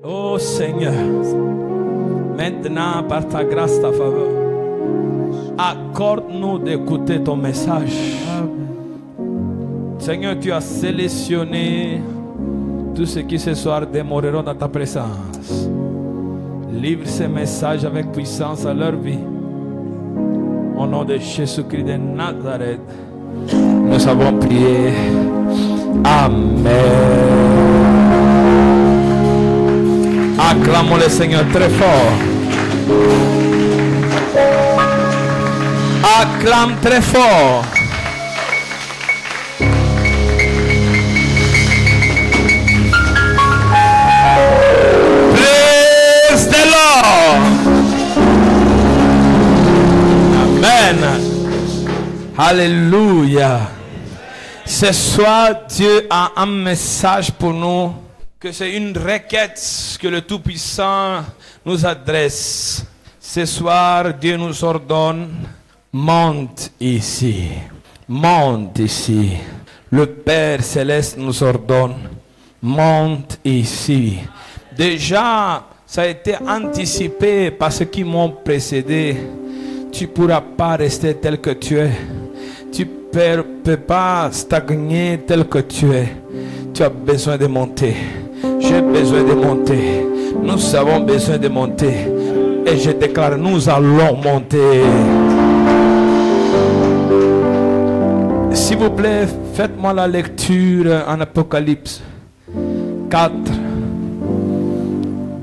Oh Seigneur, maintenant par ta grâce, ta faveur, accorde-nous d'écouter ton message. Seigneur, tu as sélectionné tous ceux qui ce soir demeureront dans ta présence. Livre ces messages avec puissance à leur vie. Au nom de Jésus-Christ de Nazareth, nous avons prié. Amen. Acclamons le Seigneur très fort. Acclame très fort. Praise the Lord. Amen. Alléluia. Ce soir, Dieu a un message pour nous, que c'est une requête que le Tout-Puissant nous adresse. Ce soir, Dieu nous ordonne, monte ici, monte ici. Le Père Céleste nous ordonne, monte ici. Déjà, ça a été anticipé par ceux qui m'ont précédé. Tu ne pourras pas rester tel que tu es. Tu ne peux pas stagner tel que tu es. Tu as besoin de monter. J'ai besoin de monter. Nous avons besoin de monter. Et je déclare, nous allons monter. S'il vous plaît, faites-moi la lecture en Apocalypse 4,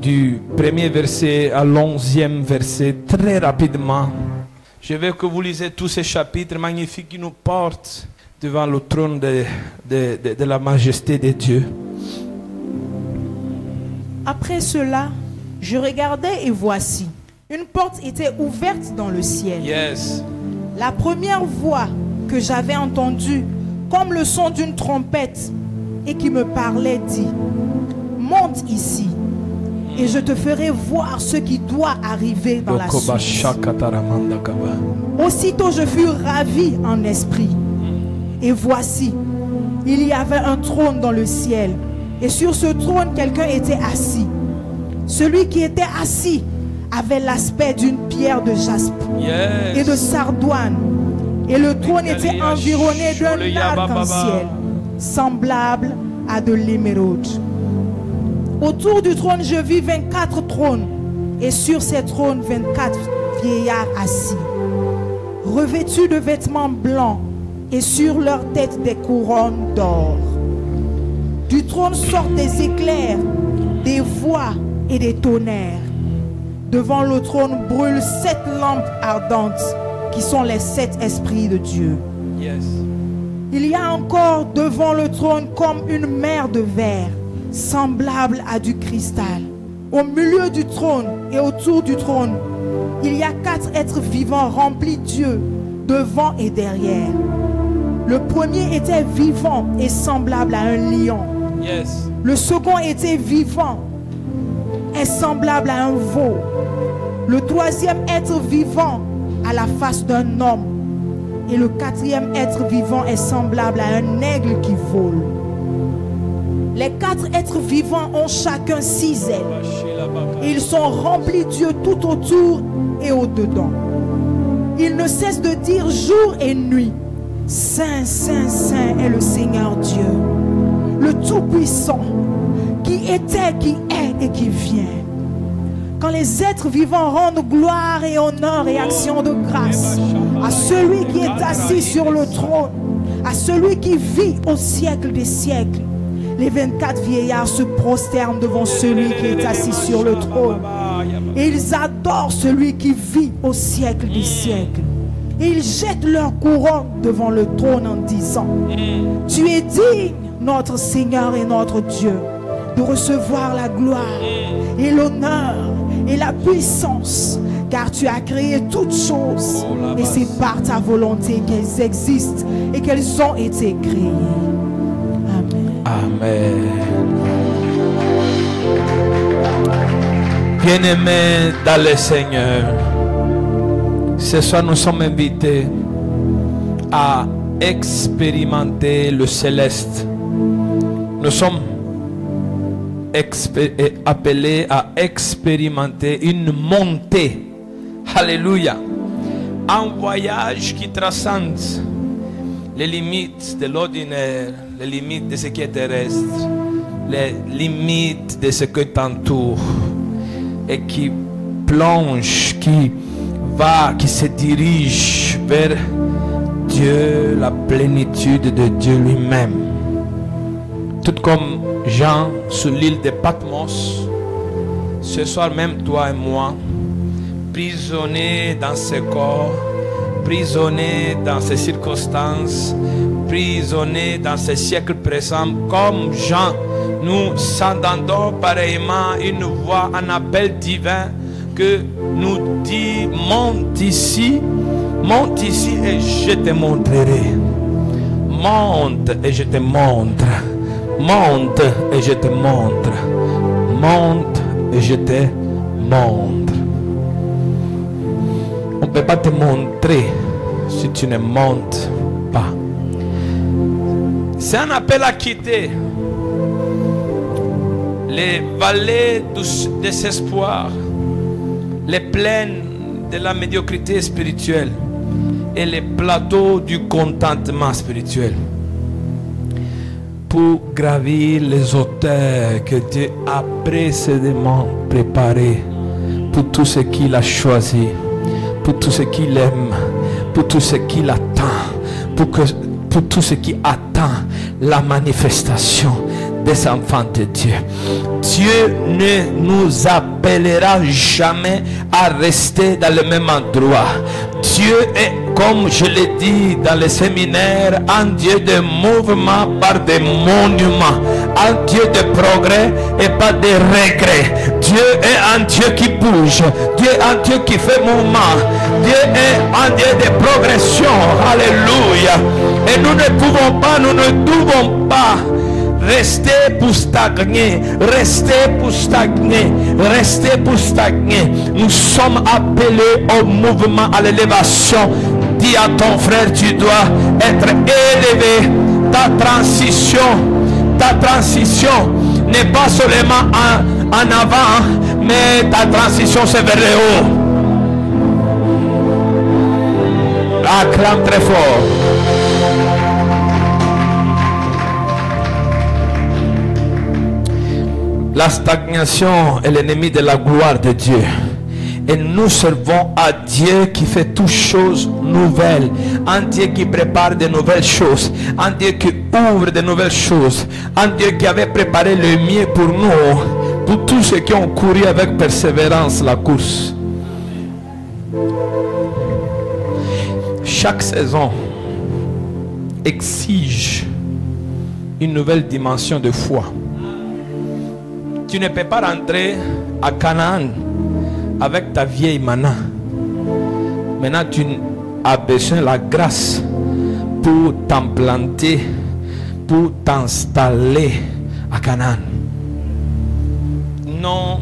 du premier verset à l'11e verset, très rapidement. Je veux que vous lisez tous ces chapitres magnifiques qui nous portent devant le trône de la majesté de Dieu. Après cela, je regardais et voici, une porte était ouverte dans le ciel. Yes. La première voix que j'avais entendue, comme le son d'une trompette, et qui me parlait, dit, monte ici, et je te ferai voir ce qui doit arriver dans la suite. Aussitôt je fus ravi en esprit, et voici, il y avait un trône dans le ciel, et sur ce trône quelqu'un était assis. Celui qui était assis avait l'aspect d'une pierre de jaspe et de sardoine, et le trône était environné d'un arc-en-ciel semblable à de l'émeraude. Autour du trône je vis 24 trônes, et sur ces trônes 24 vieillards assis, revêtus de vêtements blancs, et sur leurs têtes des couronnes d'or. Du trône sortent des éclairs, des voix et des tonnerres. Devant le trône brûlent 7 lampes ardentes, qui sont les 7 esprits de Dieu. Yes. Il y a encore devant le trône comme une mer de verre, semblable à du cristal. Au milieu du trône et autour du trône, il y a 4 êtres vivants remplis d'yeux, devant et derrière. Le premier était vivant et semblable à un lion. Yes. Le second était vivant et semblable à un veau. Le troisième être vivant a la face d'un homme. Et le quatrième être vivant est semblable à un aigle qui vole. Les 4 êtres vivants ont chacun 6 ailes. Ils sont remplis d'yeux tout autour et au-dedans. Ils ne cessent de dire jour et nuit, Saint, Saint, Saint est le Seigneur Dieu, le Tout-Puissant, qui était, qui est et qui vient. Quand les êtres vivants rendent gloire et honneur et action de grâce à celui qui est assis sur le trône, à celui qui vit au siècle des siècles, les 24 vieillards se prosternent devant celui qui est assis sur le trône. Et ils adorent celui qui vit au siècle des siècles. Et ils jettent leur couronne devant le trône en disant, tu es digne, notre Seigneur et notre Dieu, de recevoir la gloire et l'honneur et la puissance, car tu as créé toutes choses et c'est par ta volonté qu'elles existent et qu'elles ont été créées. Amen. Amen. Bien-aimés dans le Seigneur, Ce soir, nous sommes invités à expérimenter le céleste. Nous sommes appelés à expérimenter une montée. Alléluia. Un voyage qui transcende les limites de l'ordinaire, les limites de ce qui est terrestre, les limites de ce que t'entoure, et qui plonge, qui se dirige vers Dieu, la plénitude de Dieu lui-même. Tout comme Jean sur l'île de Patmos, ce soir même toi et moi, prisonniers dans ce corps, prisonniers dans ces circonstances, prisonniers dans ce siècle présent, comme Jean, nous entendons pareillement une voix, un appel divin que nous dit: monte ici et je te montrerai. Monte et je te montre. Monte et je te montre. Monte et je te montre. On ne peut pas te montrer si tu ne montes pas. C'est un appel à quitter les vallées du désespoir, les plaines de la médiocrité spirituelle et les plateaux du contentement spirituel, pour gravir les hauteurs que Dieu a précédemment préparées pour tout ce qu'il a choisi, pour tout ce qu'il aime, pour tout ce qu'il attend, pour tout ce qui attend la manifestation des enfants de Dieu. Dieu ne nous appellera jamais à rester dans le même endroit. Dieu est, comme je l'ai dit dans les séminaires, un Dieu de mouvement par des monuments, un Dieu de progrès et pas de regrets. Dieu est un Dieu qui bouge, Dieu est un Dieu qui fait mouvement, Dieu est un Dieu de progression. Alléluia. Et nous ne pouvons pas, nous ne devons pas rester pour stagner, rester pour stagner, rester pour stagner. Nous sommes appelés au mouvement, à l'élévation. Dis à ton frère, tu dois être élevé. Ta transition n'est pas seulement en avant, mais ta transition c'est vers le haut. Acclame très fort. La stagnation est l'ennemi de la gloire de Dieu. Et nous servons à Dieu qui fait toutes choses nouvelles. Un Dieu qui prépare de nouvelles choses. Un Dieu qui ouvre de nouvelles choses. Un Dieu qui avait préparé le mieux pour nous. Pour tous ceux qui ont couru avec persévérance la course. Chaque saison exige une nouvelle dimension de foi. Tu ne peux pas rentrer à Canaan avec ta vieille mana. Maintenant, tu as besoin de la grâce pour t'implanter, pour t'installer à Canaan. Non,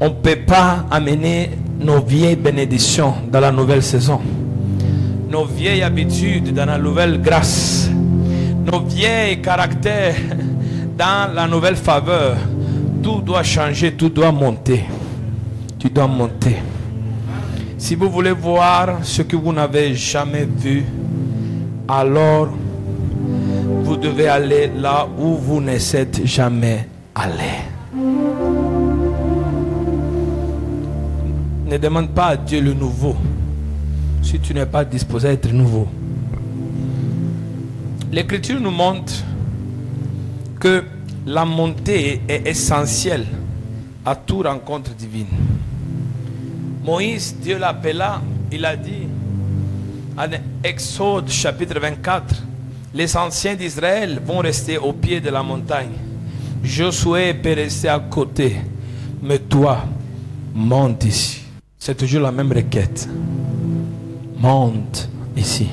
on ne peut pas amener nos vieilles bénédictions dans la nouvelle saison, nos vieilles habitudes dans la nouvelle grâce, nos vieilles caractères dans la nouvelle faveur. Tout doit changer, tout doit monter. Tu dois monter. Si vous voulez voir ce que vous n'avez jamais vu, alors vous devez aller là où vous ne êtes jamais allé. Ne demande pas à Dieu le nouveau si tu n'es pas disposé à être nouveau. L'Écriture nous montre que la montée est essentielle à toute rencontre divine. Moïse, Dieu l'appela, il a dit en Exode chapitre 24, les anciens d'Israël vont rester au pied de la montagne. Josué peut rester à côté, mais toi, monte ici. C'est toujours la même requête. Monte ici.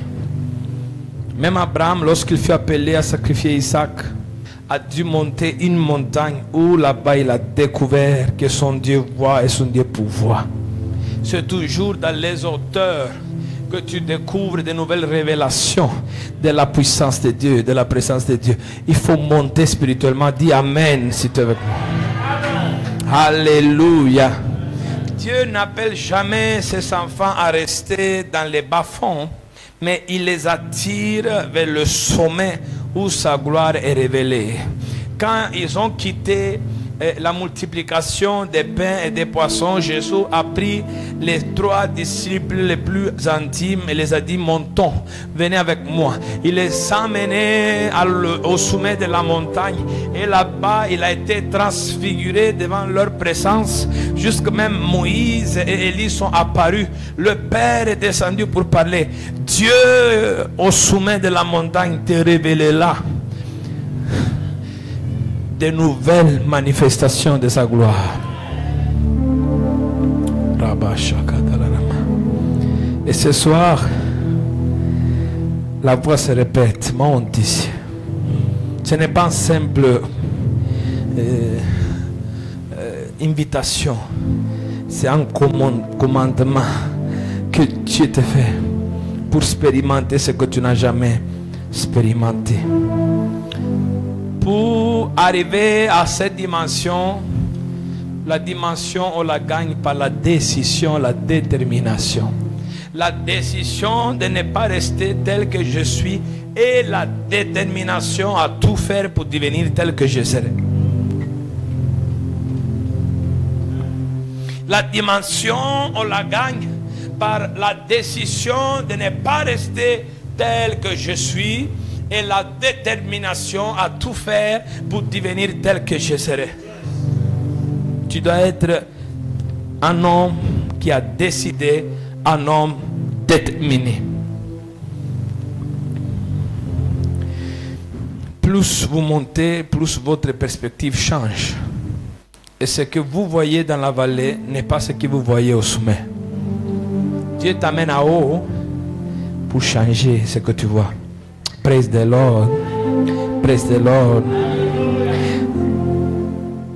Même Abraham, lorsqu'il fut appelé à sacrifier Isaac, a dû monter une montagne où là-bas il a découvert que son Dieu voit et son Dieu pouvoir. C'est toujours dans les hauteurs que tu découvres de nouvelles révélations de la puissance de Dieu, de la présence de Dieu. Il faut monter spirituellement. Dis Amen si tu es avec moi. Alléluia. Dieu n'appelle jamais ses enfants à rester dans les bas-fonds, mais il les attire vers le sommet où sa gloire est révélée. Quand ils ont quitté la multiplication des pains et des poissons, Jésus a pris les 3 disciples les plus intimes et les a dit: montons, venez avec moi. Il les a emmenés au sommet de la montagne, et là-bas il a été transfiguré devant leur présence, jusque même Moïse et Élie sont apparus. Le Père est descendu pour parler. Dieu au sommet de la montagne te révélé là de nouvelles manifestations de sa gloire. Et ce soir, la voix se répète: monte ici. Ce n'est pas une simple invitation, c'est un commandement que Dieu te fait pour expérimenter ce que tu n'as jamais expérimenté. Pour arriver à cette dimension, la dimension on la gagne par la décision, la détermination. La décision de ne pas rester tel que je suis et la détermination à tout faire pour devenir tel que je serai. La dimension on la gagne par la décision de ne pas rester tel que je suis et la détermination à tout faire pour devenir tel que je serai. Tu dois être un homme qui a décidé, un homme déterminé. Plus vous montez, plus votre perspective change. Et ce que vous voyez dans la vallée n'est pas ce que vous voyez au sommet. Dieu t'amène à haut pour changer ce que tu vois. Praise the Lord. Praise the Lord.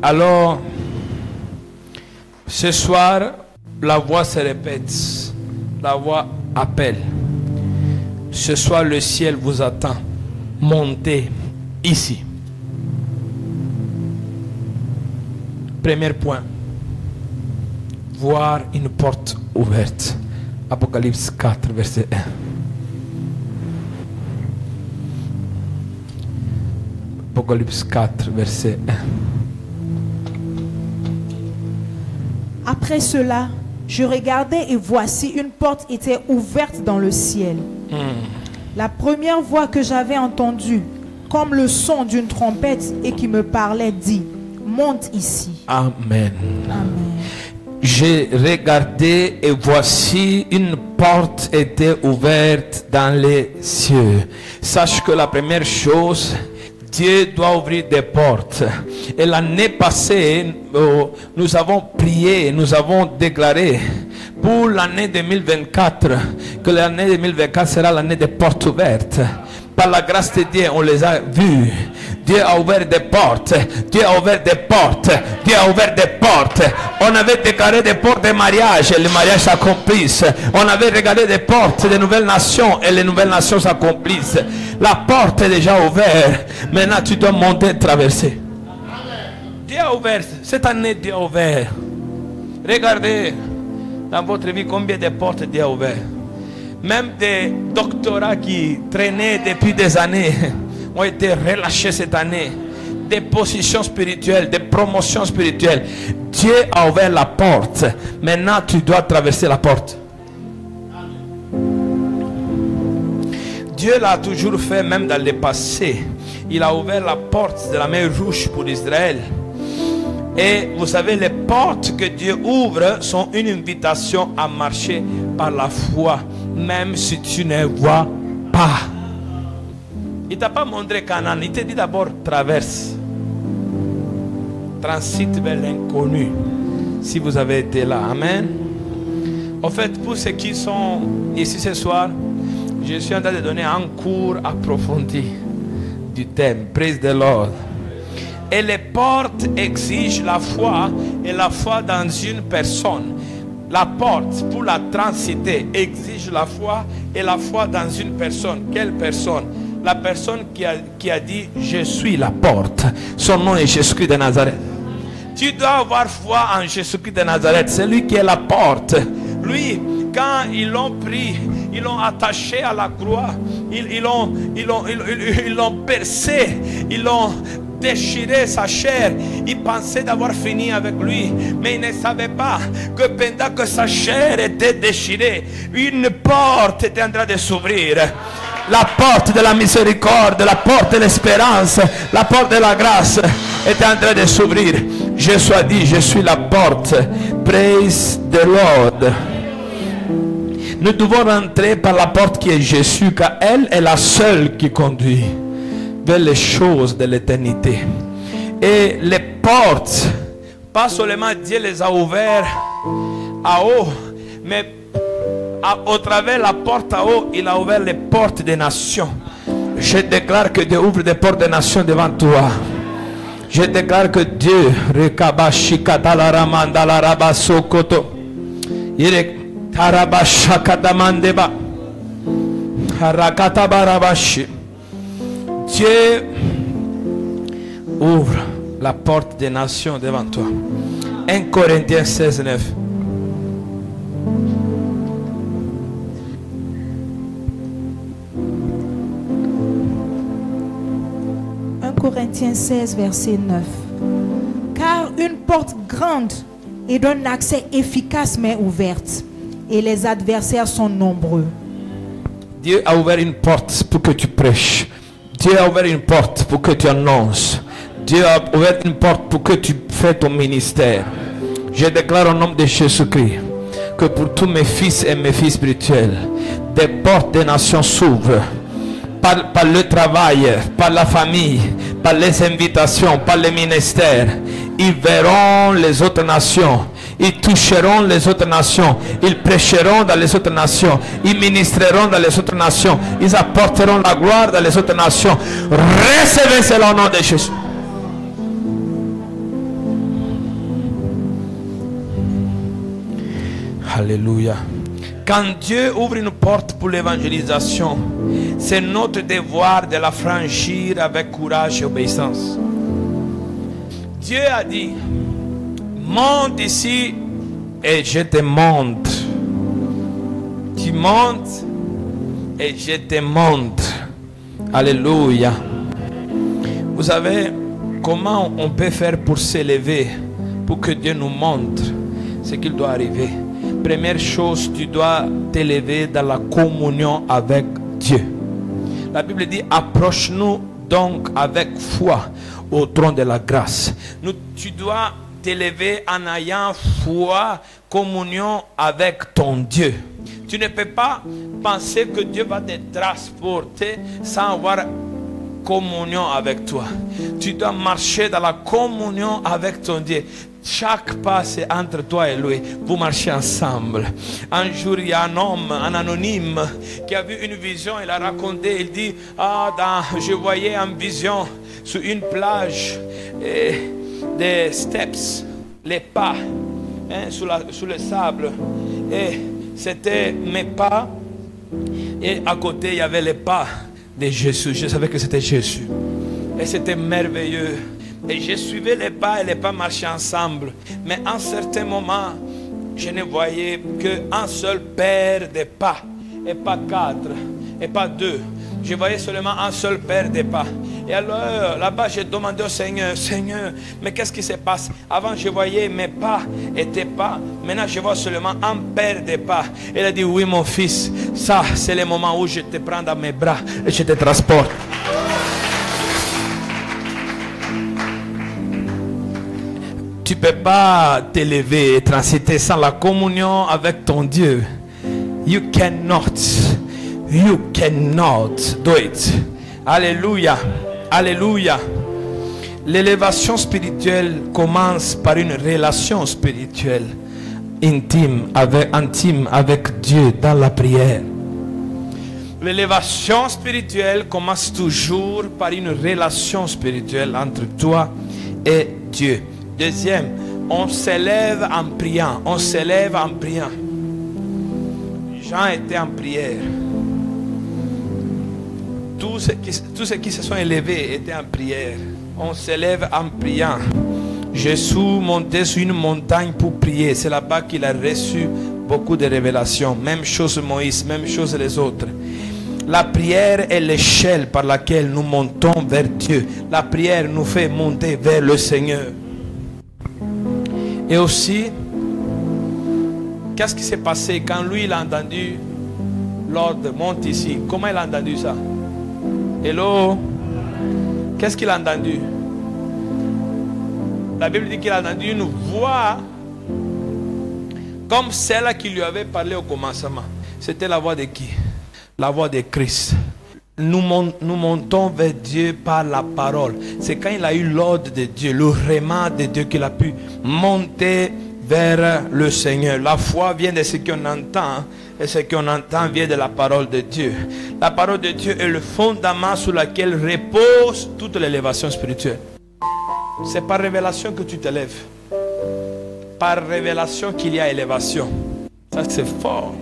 Alors, ce soir, la voix se répète. La voix appelle. Ce soir, le ciel vous attend. Montez ici. Premier point. Voir une porte ouverte. Apocalypse 4, verset 1. Apocalypse 4, verset 1. Après cela, je regardais et voici une porte était ouverte dans le ciel. La première voix que j'avais entendue, comme le son d'une trompette et qui me parlait, dit: monte ici. Amen. Amen. J'ai regardé et voici une porte était ouverte dans les cieux. Sache que la première chose, Dieu doit ouvrir des portes. Et l'année passée, nous avons prié, nous avons déclaré pour l'année 2024 que l'année 2024 sera l'année des portes ouvertes. Par la grâce de Dieu, on les a vus. Dieu a ouvert des portes. Dieu a ouvert des portes. Dieu a ouvert des portes. On avait déclaré des portes de mariage et les mariages s'accomplissent. On avait regardé des portes des nouvelles nations et les nouvelles nations s'accomplissent. La porte est déjà ouverte. Maintenant, tu dois monter et traverser. Dieu a ouvert. Cette année, Dieu a ouvert. Regardez dans votre vie combien de portes Dieu a ouvert. Même des doctorats qui traînaient depuis des années ont été relâchés cette année. Des positions spirituelles, des promotions spirituelles. Dieu a ouvert la porte. Maintenant, tu dois traverser la porte. Dieu l'a toujours fait, même dans le passé. Il a ouvert la porte de la mer Rouge pour Israël. Et vous savez, les portes que Dieu ouvre sont une invitation à marcher par la foi, même si tu ne vois pas. Il ne t'a pas montré Canaan, il t'a dit d'abord traverse. Transite vers l'inconnu. Si vous avez été là, amen. En fait, pour ceux qui sont ici ce soir, je suis en train de donner un cours approfondi du thème. Praise the Lord. Et les portes exigent la foi, et la foi dans une personne. La porte pour la transiter exige la foi, et la foi dans une personne. Quelle personne? La personne qui a dit je suis la porte. Son nom est Jésus-Christ de Nazareth. Tu dois avoir foi en Jésus-Christ de Nazareth. C'est lui qui est la porte. Lui, quand ils l'ont pris, ils l'ont attaché à la croix, ils l'ont percé, ils l'ont déchiré sa chair. Ils pensaient d'avoir fini avec lui, mais ils ne savaient pas que pendant que sa chair était déchirée, une porte était en train de s'ouvrir. La porte de la miséricorde, la porte de l'espérance, la porte de la grâce était en train de s'ouvrir. Jésus a dit, je suis la porte. Praise the Lord. Nous devons rentrer par la porte qui est Jésus, car elle est la seule qui conduit vers les choses de l'éternité. Et les portes, pas seulement Dieu les a ouvertes à haut, mais au travers de la porte à haut, il a ouvert les portes des nations. Je déclare que Dieu ouvre des portes des nations devant toi. Je déclare que Dieu Dieu ouvre la porte des nations devant toi. 1 Corinthiens 16, 9. Corinthiens 16, verset 9. Car une porte grande et d'un accès efficace m'est ouverte, et les adversaires sont nombreux. Dieu a ouvert une porte pour que tu prêches. Dieu a ouvert une porte pour que tu annonces. Dieu a ouvert une porte pour que tu fais ton ministère. Je déclare au nom de Jésus-Christ que pour tous mes fils et mes filles spirituels, des portes des nations s'ouvrent. Par le travail, par la famille, par les invitations, par les ministères. Ils verront les autres nations. Ils toucheront les autres nations. Ils prêcheront dans les autres nations. Ils ministreront dans les autres nations. Ils apporteront la gloire dans les autres nations. Recevez cela au nom de Jésus. Alléluia. Quand Dieu ouvre une porte pour l'évangélisation, c'est notre devoir de la franchir avec courage et obéissance. Dieu a dit, monte ici et je te montre. Tu montes et je te montre. Alléluia. Vous savez comment on peut faire pour s'élever, pour que Dieu nous montre ce qu'il doit arriver. Première chose, tu dois t'élever dans la communion avec Dieu. La Bible dit, approche-nous donc avec foi au trône de la grâce. Tu dois t'élever en ayant foi, communion avec ton Dieu. Tu ne peux pas penser que Dieu va te transporter sans avoir communion avec toi. Tu dois marcher dans la communion avec ton Dieu. Chaque pas c'est entre toi et lui. Vous marchez ensemble. Un jour il y a un homme, un anonyme, qui a vu une vision. Il a raconté, il dit, je voyais en vision sur une plage des steps, les pas sous le sable. Et c'était mes pas. Et à côté il y avait les pas de Jésus. Je savais que c'était Jésus. Et c'était merveilleux. Et je suivais les pas et les pas marchaient ensemble. Mais à un certain moment, je ne voyais qu'un seul paire de pas. Et pas 4, et pas 2. Je voyais seulement un seul paire de pas. Et alors là-bas, j'ai demandé au Seigneur, Seigneur, mais qu'est-ce qui se passe? Avant, je voyais mes pas et tes pas. Maintenant, je vois seulement un paire de pas. Il a dit, oui mon fils, ça c'est le moment où je te prends dans mes bras et je te transporte. Tu ne peux pas t'élever et transiter sans la communion avec ton Dieu. You cannot do it. Alléluia. Alléluia. L'élévation spirituelle commence par une relation spirituelle intime avec Dieu dans la prière. L'élévation spirituelle commence toujours par une relation spirituelle entre toi et Dieu. Deuxième, On s'élève en priant. On s'élève en priant. Jean était en prière. Tous ceux qui se sont élevés étaient en prière. On s'élève en priant. Jésus montait sur une montagne pour prier. C'est là-bas qu'il a reçu beaucoup de révélations. Même chose Moïse, même chose les autres. La prière est l'échelle par laquelle nous montons vers Dieu. La prière nous fait monter vers le Seigneur. Et aussi, qu'est-ce qui s'est passé quand lui il a entendu l'ordre monte ici? Comment il a entendu ça? Hello? Qu'est-ce qu'il a entendu? La Bible dit qu'il a entendu une voix comme celle qui lui avait parlé au commencement. C'était la voix de qui? La voix de Christ. Nous montons vers Dieu par la parole. C'est quand il a eu l'ordre de Dieu, le rhéma de Dieu, qu'il a pu monter vers le Seigneur. La foi vient de ce qu'on entend, et ce qu'on entend vient de la parole de Dieu. La parole de Dieu est le fondament sur lequel repose toute l'élévation spirituelle. C'est par révélation que tu t'élèves. Par révélation qu'il y a élévation. Ça c'est fort.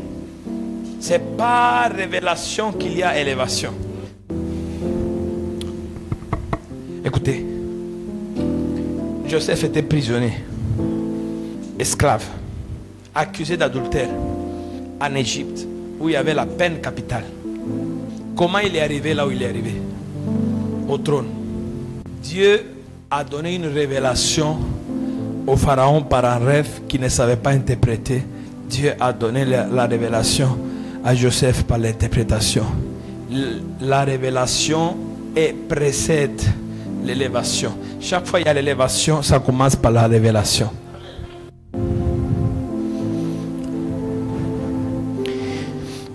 C'est par révélation qu'il y a élévation. Écoutez, Joseph était prisonnier, esclave, accusé d'adultère en Égypte, où il y avait la peine capitale. Comment il est arrivé là où il est arrivé? Au trône. Dieu a donné une révélation au pharaon par un rêve qu'il ne savait pas interpréter. Dieu a donné la révélation à Joseph par l'interprétation. La révélation précède l'élévation. Chaque fois il y a l'élévation, ça commence par la révélation.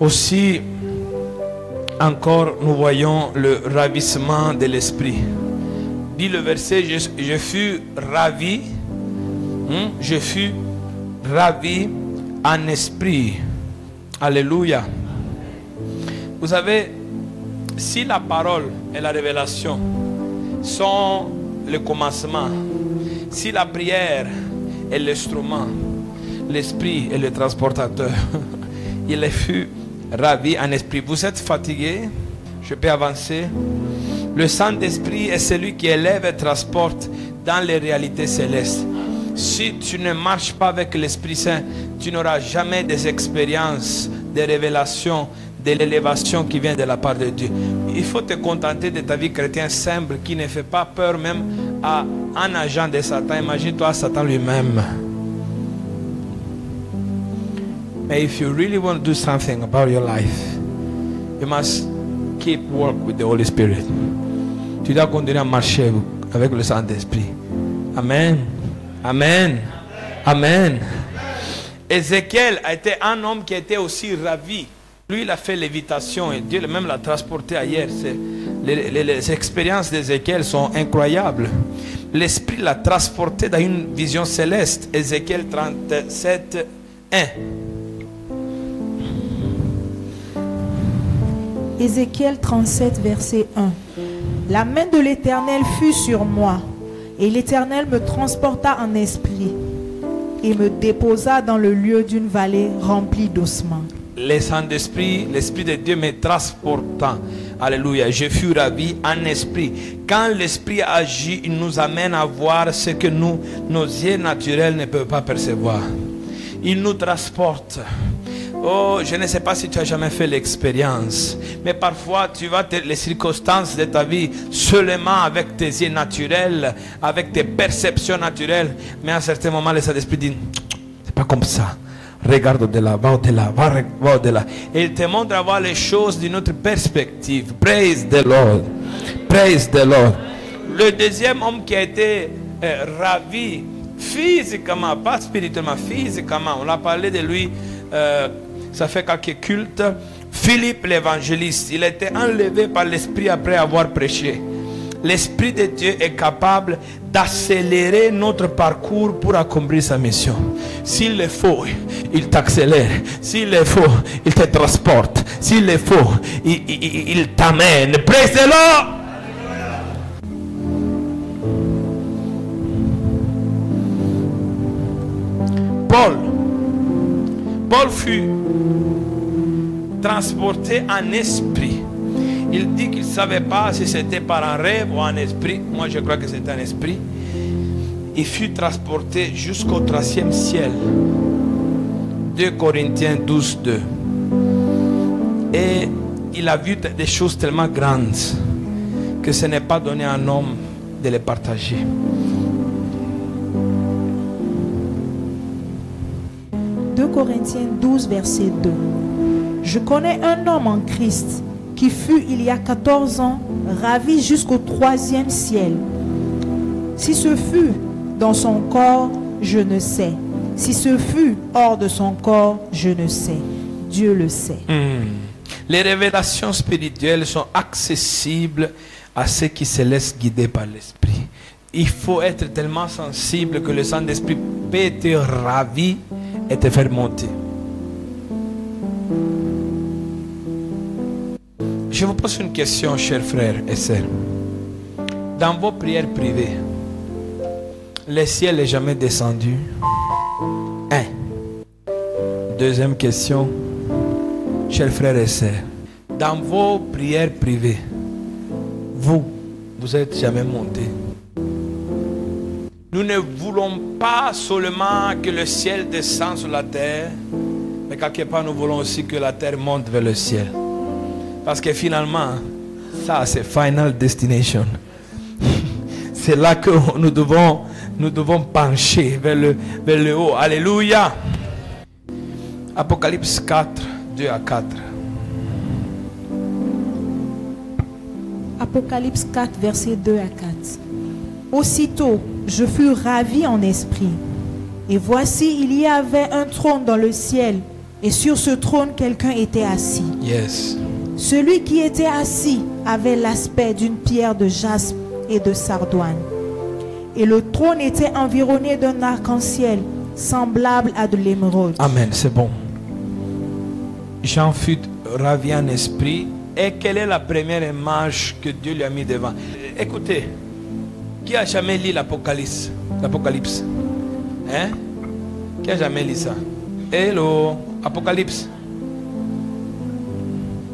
Aussi, encore, nous voyons le ravissement de l'esprit. Dit le verset, je fus ravi, je fus ravi en esprit. Alléluia. Vous savez, si la parole et la révélation sont le commencement, si la prière est l'instrument, l'esprit est le transportateur. Il fut ravi en esprit. Vous êtes fatigué? Je peux avancer. Le Saint-Esprit est celui qui élève et transporte dans les réalités célestes. Si tu ne marches pas avec l'Esprit Saint, tu n'auras jamais des expériences, des révélations, de l'élévation qui vient de la part de Dieu. Il faut te contenter de ta vie chrétienne simple qui ne fait pas peur même à un agent de Satan. Imagine-toi Satan lui-même. Mais if you really want to do something about your life, you must keep work with the Holy Spirit. Tu dois continuer à marcher avec le Saint-Esprit. Amen. Amen. Amen. Ézéchiel a été un homme qui était aussi ravi. Lui, il a fait lévitation et Dieu même l'a transporté ailleurs. Les expériences d'Ézéchiel sont incroyables. L'Esprit l'a transporté dans une vision céleste. Ézéchiel 37, 1. Ézéchiel 37, verset 1. La main de l'Éternel fut sur moi, et l'Éternel me transporta en esprit, et me déposa dans le lieu d'une vallée remplie d'ossements. Le Saint-Esprit, l'Esprit de Dieu me transportant. Alléluia. Je fus ravi en esprit. Quand l'Esprit agit, il nous amène à voir ce que nos yeux naturels ne peuvent pas percevoir. Il nous transporte. Oh, je ne sais pas si tu as jamais fait l'expérience, mais parfois tu vas les circonstances de ta vie seulement avec tes yeux naturels, avec tes perceptions naturelles, mais à un certain moment le Saint-Esprit dit c'est pas comme ça. Regarde au-delà, va au-delà, va au-delà. Et il te montre à voir les choses d'une autre perspective. Praise the Lord. Praise the Lord. Le deuxième homme qui a été ravi physiquement, pas spirituellement, physiquement, on a parlé de lui, ça fait quelques cultes. Philippe l'évangéliste, il a été enlevé par l'Esprit après avoir prêché. L'Esprit de Dieu est capable d'accélérer notre parcours pour accomplir sa mission. S'il le faut, il t'accélère. S'il le faut, il te transporte. S'il le faut, il t'amène. Praise the Lord. Paul fut transporté en esprit. Il dit qu'il ne savait pas si c'était par un rêve ou un esprit. Moi, je crois que c'était un esprit. Il fut transporté jusqu'au 3e ciel. 2 Corinthiens 12, 2. Et il a vu des choses tellement grandes que ce n'est pas donné à un homme de les partager. « 2 Corinthiens 12, verset 2. Je connais un homme en Christ qui fut il y a 14 ans ravi jusqu'au 3e ciel. Si ce fut dans son corps, je ne sais. Si ce fut hors de son corps, je ne sais. Dieu le sait. » Les révélations spirituelles sont accessibles à ceux qui se laissent guider par l'Esprit. Il faut être tellement sensible que le Saint-Esprit peut te ravir et te faire monter. Je vous pose une question, chers frères et sœurs. Dans vos prières privées, le ciel n'est jamais descendu? Deuxième question, chers frères et sœurs. Dans vos prières privées, vous n'êtes jamais monté. Nous ne voulons pas seulement que le ciel descende sur la terre, mais quelque part nous voulons aussi que la terre monte vers le ciel. Parce que finalement, ça c'est Final Destination. C'est là que nous devons pencher vers le haut. Alléluia. Apocalypse 4, 2 à 4. Apocalypse 4, verset 2 à 4. Aussitôt, je fus ravi en esprit. Et voici, il y avait un trône dans le ciel. Et sur ce trône, quelqu'un était assis. Yes. Celui qui était assis avait l'aspect d'une pierre de jaspe et de sardoine. Et le trône était environné d'un arc-en-ciel semblable à de l'émeraude. Amen, c'est bon. Jean fut ravi en esprit. Et quelle est la première image que Dieu lui a mis devant? Écoutez, qui a jamais lu l'Apocalypse? Hein? Qui a jamais lu ça? Hello, Apocalypse.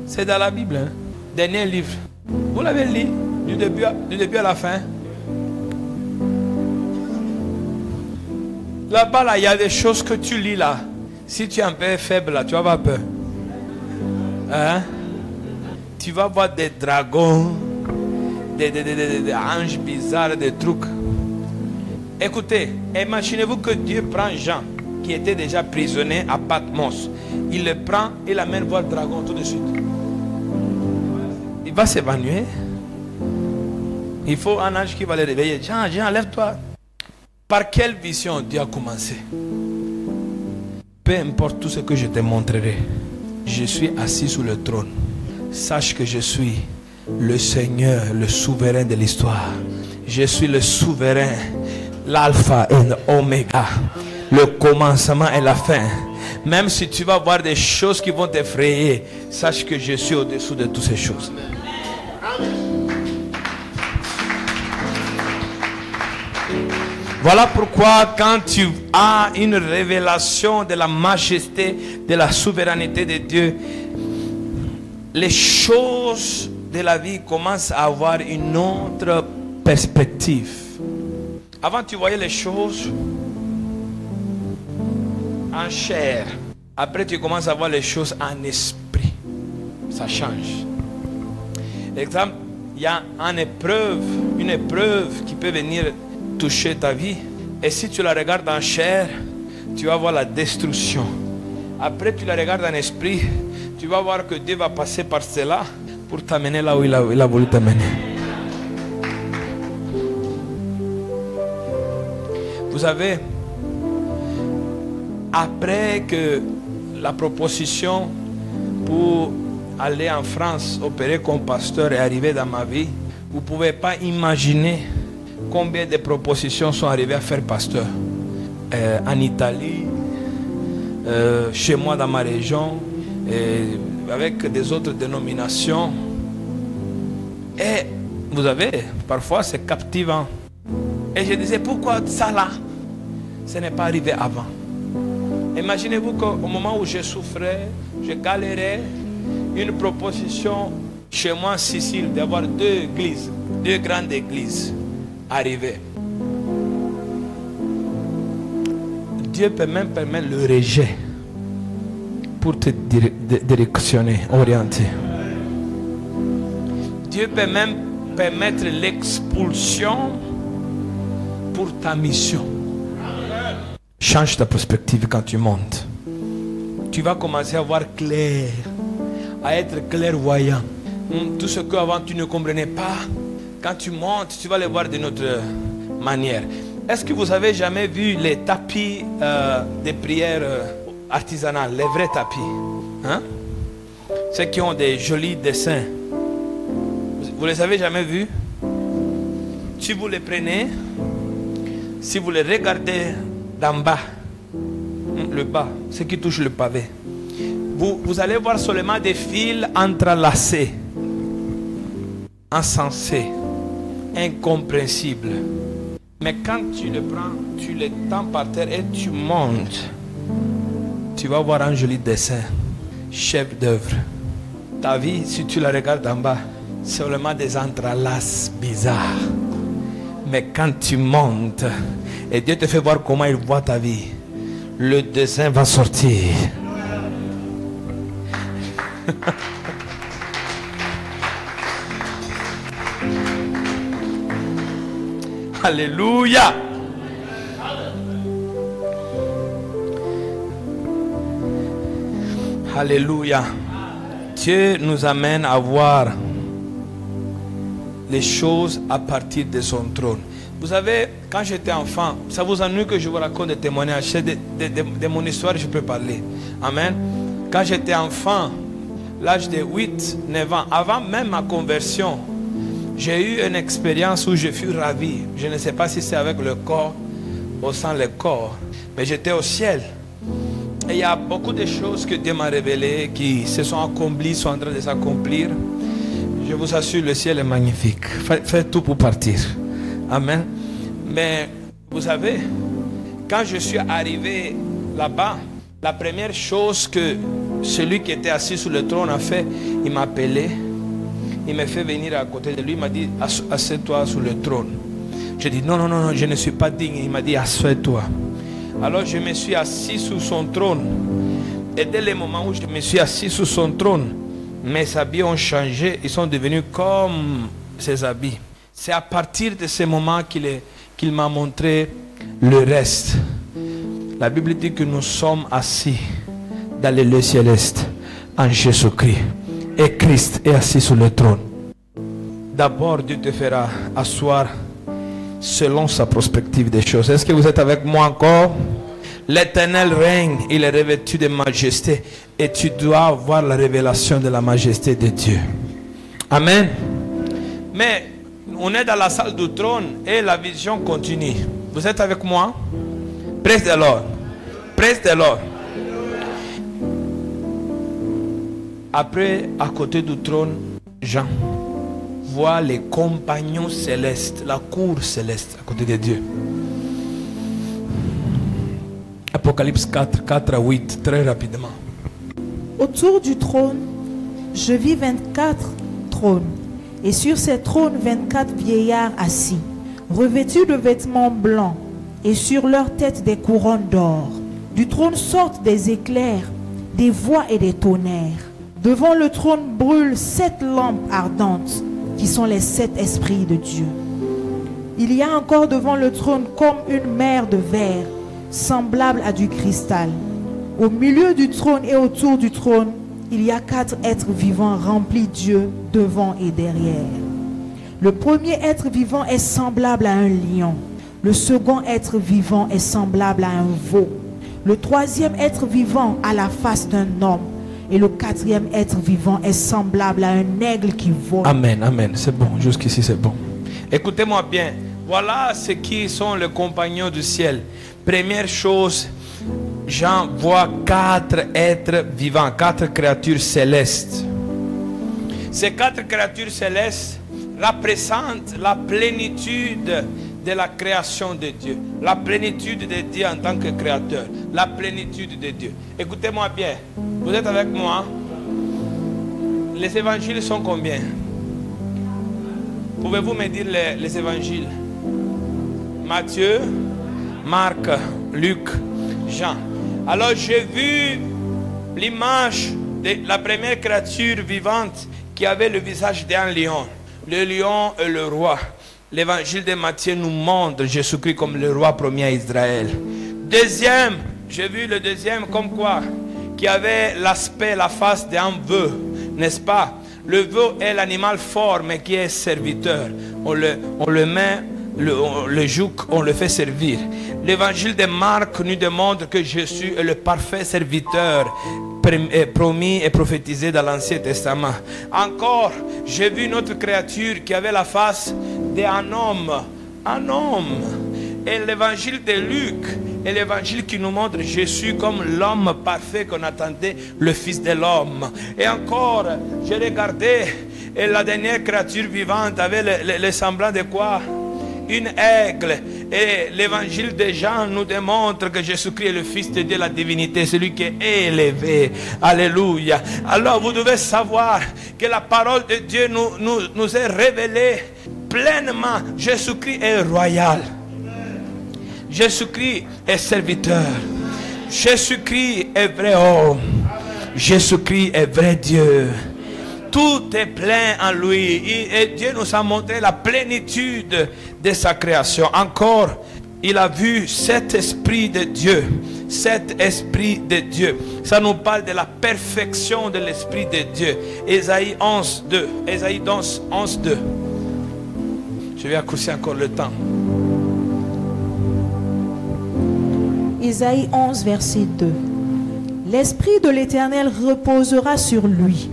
C'est dans la Bible, hein? Dernier livre. Vous l'avez lu du début à la fin. Là-bas, là, il y a des choses que tu lis là. Si tu es un peu faible là, tu vas avoir peur. Hein? Tu vas voir des dragons, des anges bizarres, des trucs. Écoutez, imaginez-vous que Dieu prend Jean, qui était déjà prisonnier à Patmos. Il le prend et l'amène voir le dragon tout de suite. Il va s'évanouir. Il faut un ange qui va le réveiller. Jean, lève-toi. Par quelle vision Dieu a commencé? Peu importe tout ce que je te montrerai, je suis assis sur le trône. Sache que je suis le Seigneur, le souverain de l'histoire. Je suis le souverain, l'alpha et l'oméga, le commencement et la fin. Même si tu vas voir des choses qui vont t'effrayer, sache que je suis au-dessous de toutes ces choses. Voilà pourquoi quand tu as une révélation de la majesté, de la souveraineté de Dieu, les choses de la vie commencent à avoir une autre perspective. Avant, tu voyais les choses en chair. Après, tu commences à voir les choses en esprit. Ça change. Exemple, il y a une épreuve qui peut venir toucher ta vie. Et si tu la regardes en chair, tu vas voir la destruction. Après, tu la regardes en esprit, tu vas voir que Dieu va passer par cela pour t'amener là où il a voulu t'amener. Vous savez, après que la proposition pour aller en France opérer comme pasteur est arrivée dans ma vie, vous ne pouvez pas imaginer combien de propositions sont arrivées à faire pasteur. En Italie, chez moi dans ma région, avec des autres dénominations. Et vous savez, parfois c'est captivant. Et je disais, pourquoi ça là? Ce n'est pas arrivé avant. Imaginez-vous qu'au moment où je souffrais, je galérais, une proposition chez moi en Sicile d'avoir deux grandes églises arrivait. Dieu peut même permettre le rejet pour te directionner, orienter. Dieu peut même permettre l'expulsion pour ta mission. Change ta perspective quand tu montes. Tu vas commencer à voir clair, à être clairvoyant. Tout ce qu'avant tu ne comprenais pas, quand tu montes, tu vas le voir d'une autre manière. Est-ce que vous avez jamais vu les tapis de prière artisanales, les vrais tapis, hein? Ceux qui ont des jolis dessins. Vous les avez jamais vus? Si vous les prenez, si vous les regardez d'en bas, le bas, ce qui touche le pavé, vous allez voir seulement des fils entrelacés, insensés, incompréhensibles. Mais quand tu le prends, tu le tends par terre et tu montes, tu vas voir un joli dessin, chef d'œuvre. Ta vie, si tu la regardes en bas, c'est seulement des entrelacs bizarres. Mais quand tu montes et Dieu te fait voir comment il voit ta vie, le dessin va sortir. Alléluia. Alléluia. Dieu nous amène à voir les choses à partir de son trône. Vous savez, quand j'étais enfant, ça vous ennuie que je vous raconte des témoignages, de mon histoire je peux parler. Amen. Quand j'étais enfant, l'âge de 8, 9 ans, avant même ma conversion, j'ai eu une expérience où je fus ravi. Je ne sais pas si c'est avec le corps ou sans le corps, mais j'étais au ciel. Et il y a beaucoup de choses que Dieu m'a révélées qui se sont accomplies, sont en train de s'accomplir. Je vous assure, le ciel est magnifique. Faites tout pour partir. Amen. Mais vous savez, quand je suis arrivé là-bas, la première chose que celui qui était assis sur le trône a fait, il m'a appelé. Il m'a fait venir à côté de lui, il m'a dit, assieds-toi sur le trône. J'ai dit, non, non, non, je ne suis pas digne. Il m'a dit, assieds-toi. Alors je me suis assis sur son trône. Et dès le moment où je me suis assis sur son trône, mes habits ont changé, ils sont devenus comme ses habits. C'est à partir de ce moment qu'il m'a montré le reste. La Bible dit que nous sommes assis dans les lieux célestes en Jésus-Christ. Et Christ est assis sur le trône. D'abord, Dieu te fera asseoir selon sa perspective des choses. Est-ce que vous êtes avec moi encore? L'Éternel règne, il est revêtu de majesté. Et tu dois avoir la révélation de la majesté de Dieu. Amen. Mais on est dans la salle du trône et la vision continue. Vous êtes avec moi? Praise the Lord. Praise the Lord. Après, à côté du trône, Jean voit les compagnons célestes, la cour céleste à côté de Dieu. Apocalypse 4, 4 à 8, très rapidement. Autour du trône, je vis 24 trônes, et sur ces trônes 24 vieillards assis, revêtus de vêtements blancs, et sur leurs têtes des couronnes d'or. Du trône sortent des éclairs, des voix et des tonnerres. Devant le trône brûlent 7 lampes ardentes, qui sont les 7 esprits de Dieu. Il y a encore devant le trône comme une mer de verre, semblable à du cristal. Au milieu du trône et autour du trône, il y a 4 êtres vivants remplis Dieu devant et derrière. Le premier être vivant est semblable à un lion. Le second être vivant est semblable à un veau. Le troisième être vivant a la face d'un homme. Et le quatrième être vivant est semblable à un aigle qui vole. Amen, amen. C'est bon, jusqu'ici c'est bon. Écoutez-moi bien. Voilà ce qui sont les compagnons du ciel. Première chose, Jean voit 4 êtres vivants, 4 créatures célestes. Ces 4 créatures célestes représentent la plénitude de la création de Dieu. La plénitude de Dieu en tant que créateur. La plénitude de Dieu. Écoutez-moi bien. Vous êtes avec moi? Les évangiles sont combien? Pouvez-vous me dire les évangiles? Matthieu, Marc, Luc, Jean. Alors j'ai vu l'image de la première créature vivante qui avait le visage d'un lion. Le lion est le roi. L'évangile de Matthieu nous montre Jésus-Christ comme le roi premier à Israël. Deuxième, j'ai vu le deuxième comme quoi? Qui avait l'aspect, la face d'un vœu, n'est-ce pas? Le veau est l'animal fort mais qui est serviteur. On le met, le joue, on le fait servir. L'évangile de Marc nous démontre que Jésus est le parfait serviteur promis et prophétisé dans l'Ancien Testament. Encore, j'ai vu une autre créature qui avait la face d'un homme. Un homme. Et l'évangile de Luc est l'évangile qui nous montre Jésus comme l'homme parfait qu'on attendait, le Fils de l'homme. Et encore, j'ai regardé, et la dernière créature vivante avait le semblant de quoi? Une aigle. Et l'évangile de Jean nous démontre que Jésus-Christ est le Fils de Dieu, la divinité, celui qui est élevé. Alléluia. Alors vous devez savoir que la parole de Dieu nous est révélée pleinement. Jésus-Christ est royal. Jésus-Christ est serviteur. Jésus-Christ est vrai homme. Jésus-Christ est vrai Dieu. Tout est plein en lui. Et Dieu nous a montré la plénitude de sa création. Encore, il a vu cet esprit de Dieu. Cet esprit de Dieu. Ça nous parle de la perfection de l'esprit de Dieu. Ésaïe 11, 2. Ésaïe 11, 2. Je vais accourcir encore le temps. Ésaïe 11, verset 2. L'Esprit de l'Éternel reposera sur lui.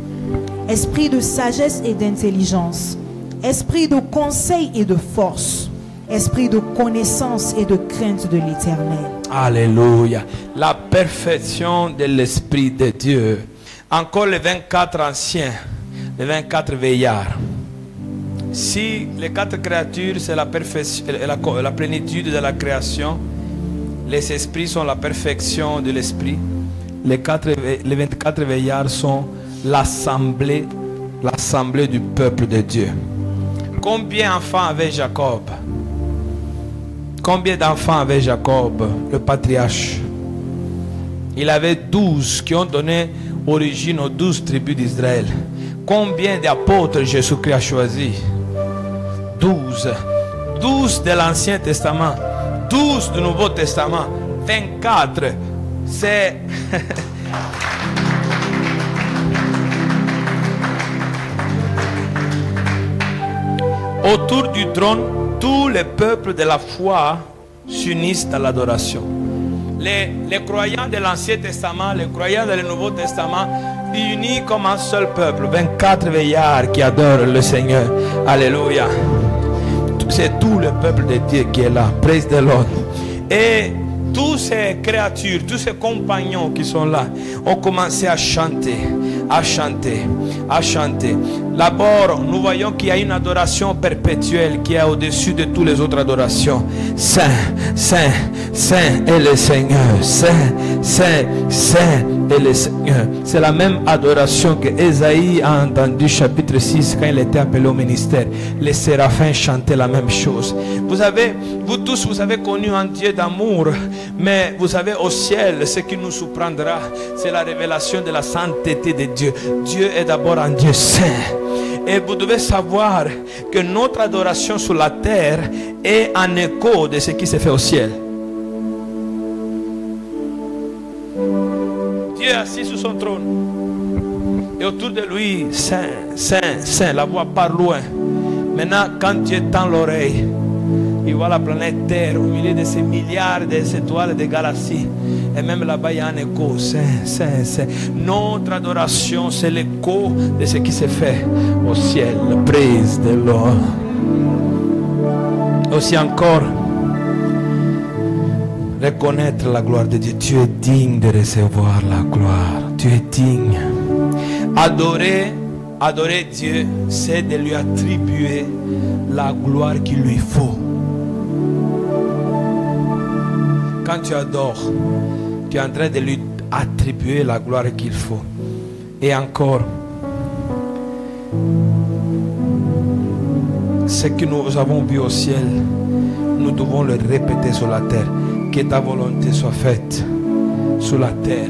Esprit de sagesse et d'intelligence. Esprit de conseil et de force. Esprit de connaissance et de crainte de l'Éternel. Alléluia. La perfection de l'Esprit de Dieu. Encore les 24 anciens. Les 24 veillards. Si les 4 créatures, c'est la perfection, la plénitude de la création. Les esprits sont la perfection de l'esprit. Les 24 veillards sont l'assemblée du peuple de Dieu. Combien d'enfants avait Jacob? Combien d'enfants avait Jacob, le patriarche? Il avait 12 qui ont donné origine aux 12 tribus d'Israël. Combien d'apôtres Jésus-Christ a choisi? 12. 12 de l'Ancien Testament. 12 du Nouveau Testament, 24, c'est... Autour du trône, tous les peuples de la foi s'unissent à l'adoration. Les croyants de l'Ancien Testament, les croyants du Nouveau Testament, unis comme un seul peuple, 24 veillards qui adorent le Seigneur. Alléluia. C'est tout le peuple de Dieu qui est là. Praise the Lord. Et toutes ces créatures, tous ces compagnons qui sont là ont commencé à chanter, à chanter, à chanter. D'abord, nous voyons qu'il y a une adoration perpétuelle qui est au-dessus de toutes les autres adorations. Saint, Saint, Saint est le Seigneur. Saint, Saint, Saint est le Seigneur. C'est la même adoration que Ésaïe a entendu chapitre 6 quand il était appelé au ministère. Les séraphins chantaient la même chose. Vous tous, vous avez connu un Dieu d'amour, mais vous savez, au ciel, ce qui nous surprendra, c'est la révélation de la sainteté de Dieu. Dieu est d'abord un Dieu saint. Et vous devez savoir que notre adoration sur la terre est un écho de ce qui se fait au ciel. Dieu est assis sur son trône. Et autour de lui, Saint, Saint, Saint, la voix part loin. Maintenant, quand Dieu tend l'oreille, il voit la planète Terre au milieu de ces milliards d'étoiles, de galaxies. Et même là-bas, il y a un écho. Saint, Saint, Saint. Notre adoration, c'est l'écho de ce qui se fait au ciel. Praise the Lord. Aussi encore, reconnaître la gloire de Dieu. Tu es digne de recevoir la gloire. Tu es digne. Adorer Dieu, c'est de lui attribuer la gloire qu'il lui faut. quand tu adores, tu es en train de lui attribuer la gloire qu'il faut. Et encore, ce que nous avons vu au ciel, nous devons le répéter sur la terre. Que ta volonté soit faite sur la terre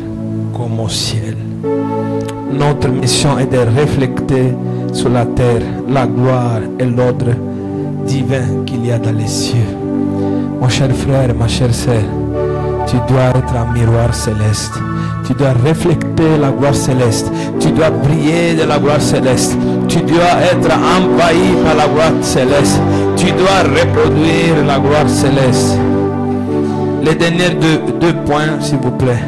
comme au ciel. Notre mission est de refléter sur la terre la gloire et l'ordre divin qu'il y a dans les cieux. Mon cher frère, ma chère sœur, tu dois être un miroir céleste. Tu dois refléter la gloire céleste. Tu dois briller de la gloire céleste. Tu dois être envahi par la gloire céleste. Tu dois reproduire la gloire céleste. Les derniers deux points, s'il vous plaît.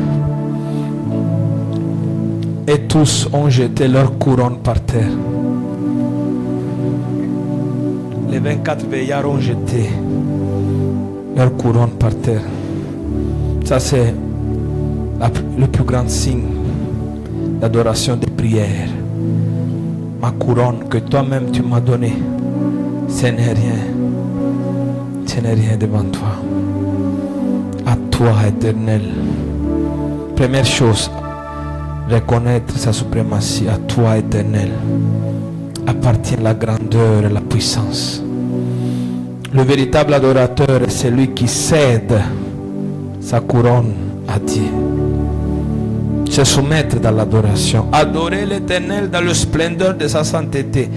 Et tous ont jeté leur couronne par terre. Les 24 veillards ont jeté leur couronne par terre. Ça, c'est le plus grand signe d'adoration, de prière. Ma couronne que toi-même tu m'as donnée, ce n'est rien. Ce n'est rien devant toi. À toi, Éternel. Première chose, reconnaître sa suprématie. À toi, Éternel, appartient la grandeur et la puissance. Le véritable adorateur est celui qui cède sa couronne à Dieu. Se soumettre dans l'adoration. Adorer l'Éternel dans le splendeur de sa sainteté.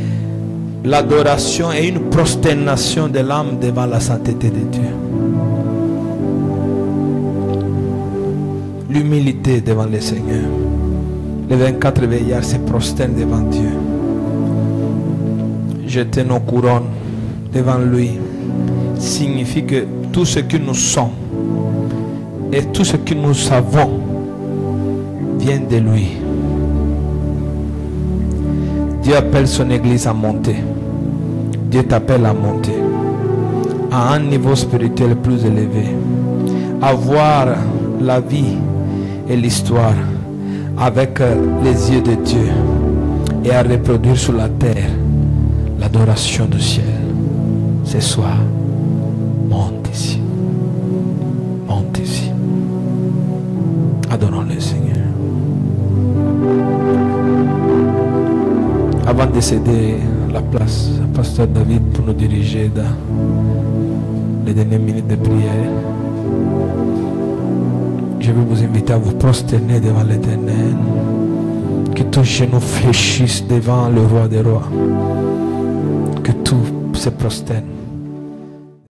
L'adoration est une prosternation de l'âme devant la sainteté de Dieu. L'humilité devant le Seigneur. Les 24 veillards se prosternent devant Dieu. Jeter nos couronnes devant lui signifie que tout ce que nous sommes et tout ce que nous savons vient de lui. Dieu appelle son église à monter. Dieu t'appelle à monter à un niveau spirituel plus élevé, à voir la vie et l'histoire avec les yeux de Dieu et à reproduire sur la terre l'adoration du ciel. Ce soir, monte ici. Monte ici. Adorons le Seigneur. Avant de céder la place à Pasteur David pour nous diriger dans les dernières minutes de prière, je vais vous inviter à vous prosterner devant l'Éternel. Que tous genoux fléchissent devant le roi des rois. Que tout se prosterne.